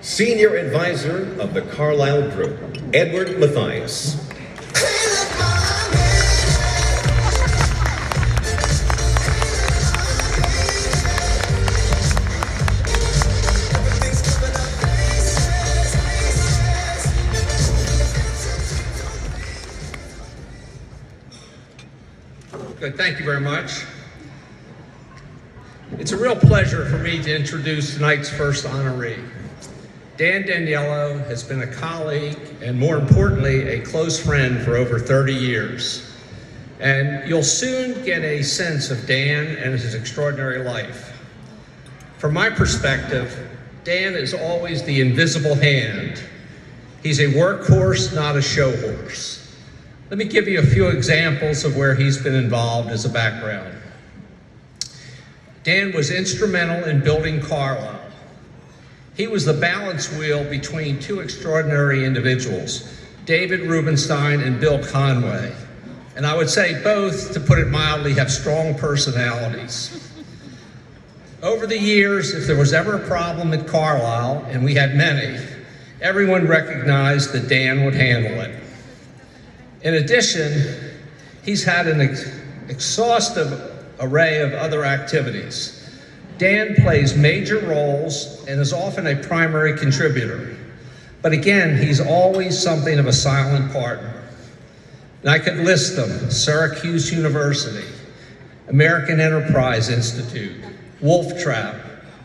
Senior Advisor of the Carlyle Group, Edward Mathias. Good, thank you very much. It's a real pleasure for me to introduce tonight's first honoree. Dan Daniello has been a colleague and, more importantly, a close friend for over 30 years. And you'll soon get a sense of Dan and his extraordinary life. From my perspective, Dan is always the invisible hand. He's a workhorse, not a show horse. Let me give you a few examples of where he's been involved as a background. Dan was instrumental in building Carlyle. He was the balance wheel between two extraordinary individuals, David Rubenstein and Bill Conway. And I would say both, to put it mildly, have strong personalities. Over the years, if there was ever a problem at Carlyle, and we had many, everyone recognized that Dan would handle it. In addition, he's had an exhaustive array of other activities. Dan plays major roles and is often a primary contributor. But again, he's always something of a silent partner. And I could list them: Syracuse University, American Enterprise Institute, Wolf Trap,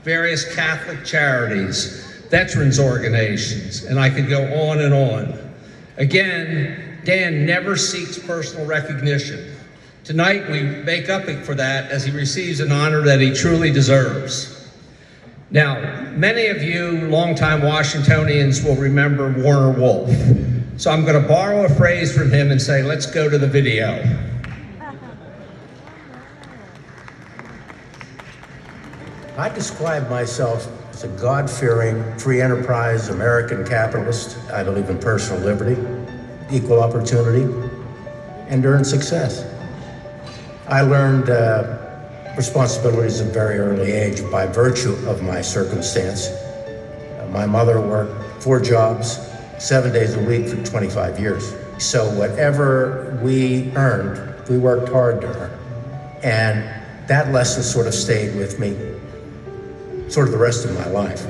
various Catholic charities, veterans organizations, and I could go on and on. Again, Dan never seeks personal recognition. Tonight, we make up for that as he receives an honor that he truly deserves. Now, many of you longtime Washingtonians will remember Warner Wolf. So I'm going to borrow a phrase from him and say, let's go to the video. I describe myself as a God-fearing, free enterprise American capitalist. I believe in personal liberty, equal opportunity, and earned success. I learned responsibilities at a very early age by virtue of my circumstance. My mother worked 4 jobs, 7 days a week for 25 years. So whatever we earned, we worked hard to earn. And that lesson sort of stayed with me sort of the rest of my life.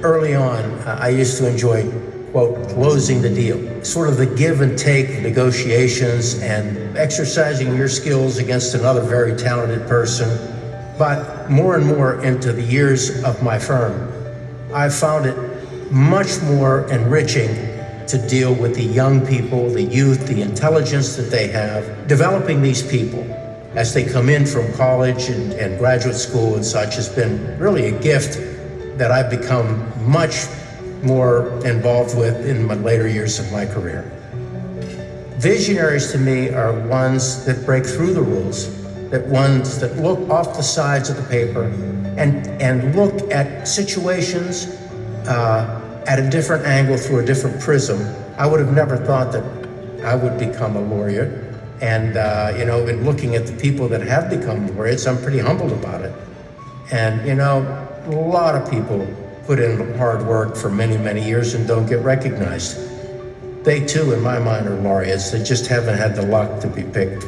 Early on, I used to enjoy, quote, closing the deal, sort of the give and take of negotiations and exercising your skills against another very talented person. But more and more into the years of my firm, I found it much more enriching to deal with the young people, the youth, the intelligence that they have. Developing these people as they come in from college and graduate school and such has been really a gift that I've become much more involved with in my later years of my career. Visionaries to me are ones that break through the rules, that ones that look off the sides of the paper and look at situations at a different angle through a different prism. I would have never thought that I would become a laureate. And in looking at the people that have become laureates, I'm pretty humbled about it. And a lot of people put in hard work for many, many years and don't get recognized. They too, in my mind, are laureates. They just haven't had the luck to be picked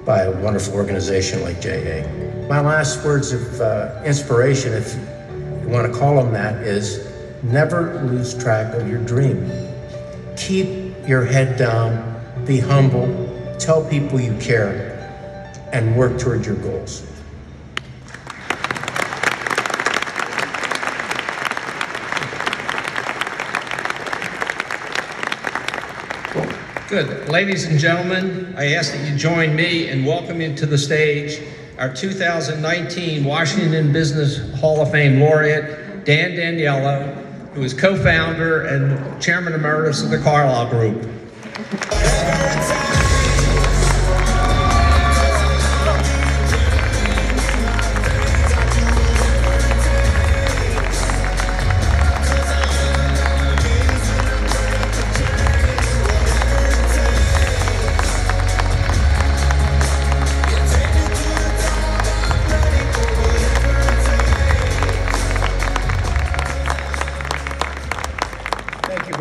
by a wonderful organization like JA. My last words of inspiration, if you want to call them that, is never lose track of your dream. Keep your head down, be humble, tell people you care, and work toward your goals. Good. Ladies and gentlemen, I ask that you join me in welcoming to the stage our 2019 Washington Business Hall of Fame laureate, Dan Daniello, who is co-founder and chairman emeritus of the Carlyle Group.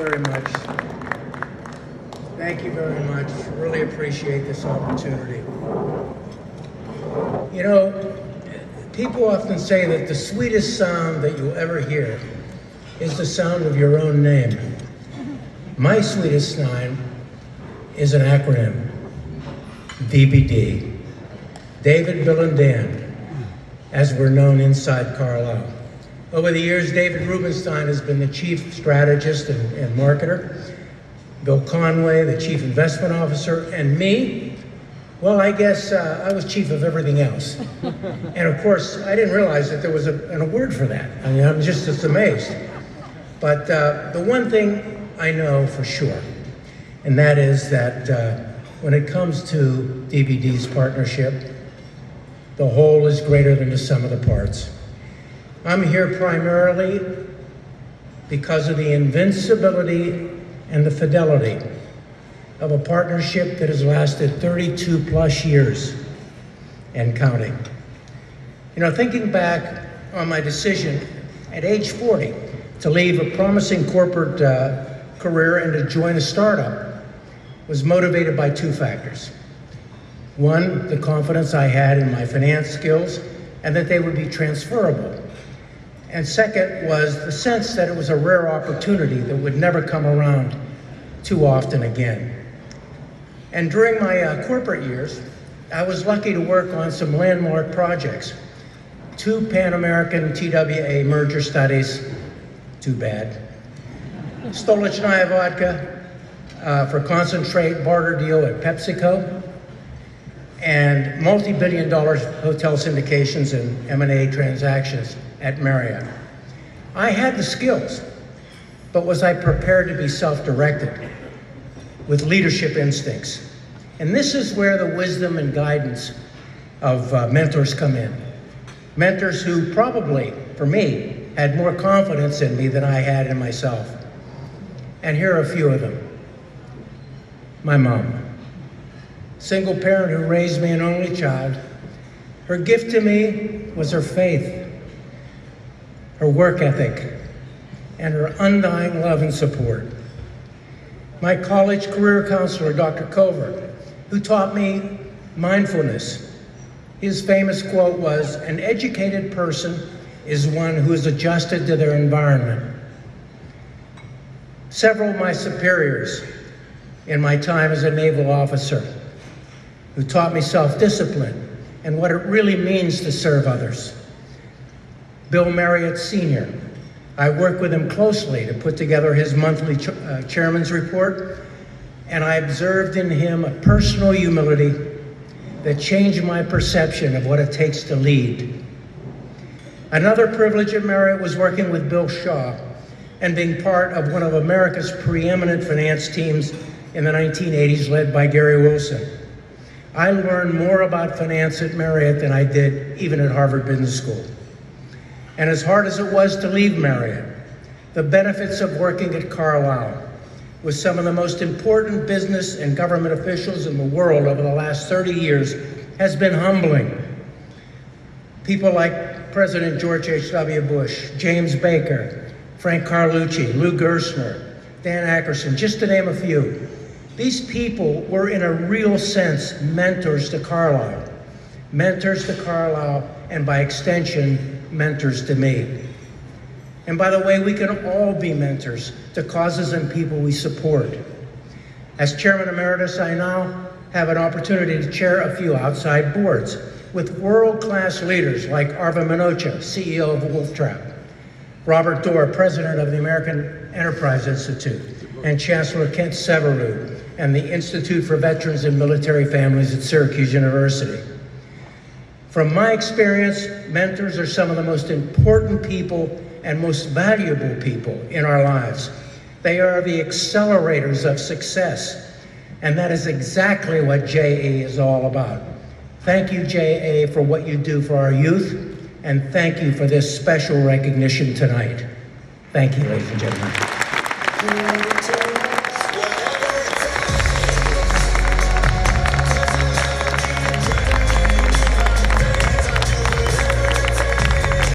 very much. Thank you very much. Really appreciate this opportunity. You know, people often say that the sweetest sound that you'll ever hear is the sound of your own name. My sweetest sound is an acronym, DBD. David, Bill, and Dan, as we're known inside Carlyle. Over the years, David Rubenstein has been the chief strategist and marketer. Bill Conway, the chief investment officer, and me, well, I guess I was chief of everything else. And of course, I didn't realize that there was an award for that. I mean, I'm just as amazed. But the one thing I know for sure, and that is that when it comes to DBD's partnership, the whole is greater than the sum of the parts. I'm here primarily because of the invincibility and the fidelity of a partnership that has lasted 32 plus years and counting. You know, thinking back on my decision at age 40 to leave a promising corporate career and to join a startup was motivated by two factors. One, the confidence I had in my finance skills and that they would be transferable. And second was the sense that it was a rare opportunity that would never come around too often again. And during my corporate years, I was lucky to work on some landmark projects. 2 Pan-American TWA merger studies, too bad. Stolichnaya vodka for concentrate barter deal at PepsiCo, and multi-billion-dollar hotel syndications and M&A transactions at Marriott. I had the skills, but was I prepared to be self-directed with leadership instincts? And this is where the wisdom and guidance of mentors come in. Mentors who probably, for me, had more confidence in me than I had in myself. And here are a few of them. My mom. Single parent who raised me an only child. Her gift to me was her faith, her work ethic, and her undying love and support. My college career counselor, Dr. Covert, who taught me mindfulness. His famous quote was, "An educated person is one who is adjusted to their environment." Several of my superiors in my time as a naval officer who taught me self-discipline and what it really means to serve others. Bill Marriott Sr. I worked with him closely to put together his monthly chairman's report, and I observed in him a personal humility that changed my perception of what it takes to lead. Another privilege at Marriott was working with Bill Shaw and being part of one of America's preeminent finance teams in the 1980s, led by Gary Wilson. I learned more about finance at Marriott than I did even at Harvard Business School. And as hard as it was to leave Marriott, the benefits of working at Carlyle with some of the most important business and government officials in the world over the last 30 years has been humbling. People like President George H.W. Bush, James Baker, Frank Carlucci, Lou Gerstner, Dan Akerson, just to name a few. These people were, in a real sense, mentors to Carlyle. Mentors to Carlyle, and by extension, mentors to me. And by the way, we can all be mentors to causes and people we support. As Chairman Emeritus, I now have an opportunity to chair a few outside boards with world-class leaders like Arvind Minocha, CEO of Wolf Trap, Robert Doar, President of the American Enterprise Institute, and Chancellor Kent Severud, and the Institute for Veterans and Military Families at Syracuse University. From my experience, mentors are some of the most important people and most valuable people in our lives. They are the accelerators of success, and that is exactly what JA is all about. Thank you, JA, for what you do for our youth, and thank you for this special recognition tonight. Thank you, ladies and gentlemen.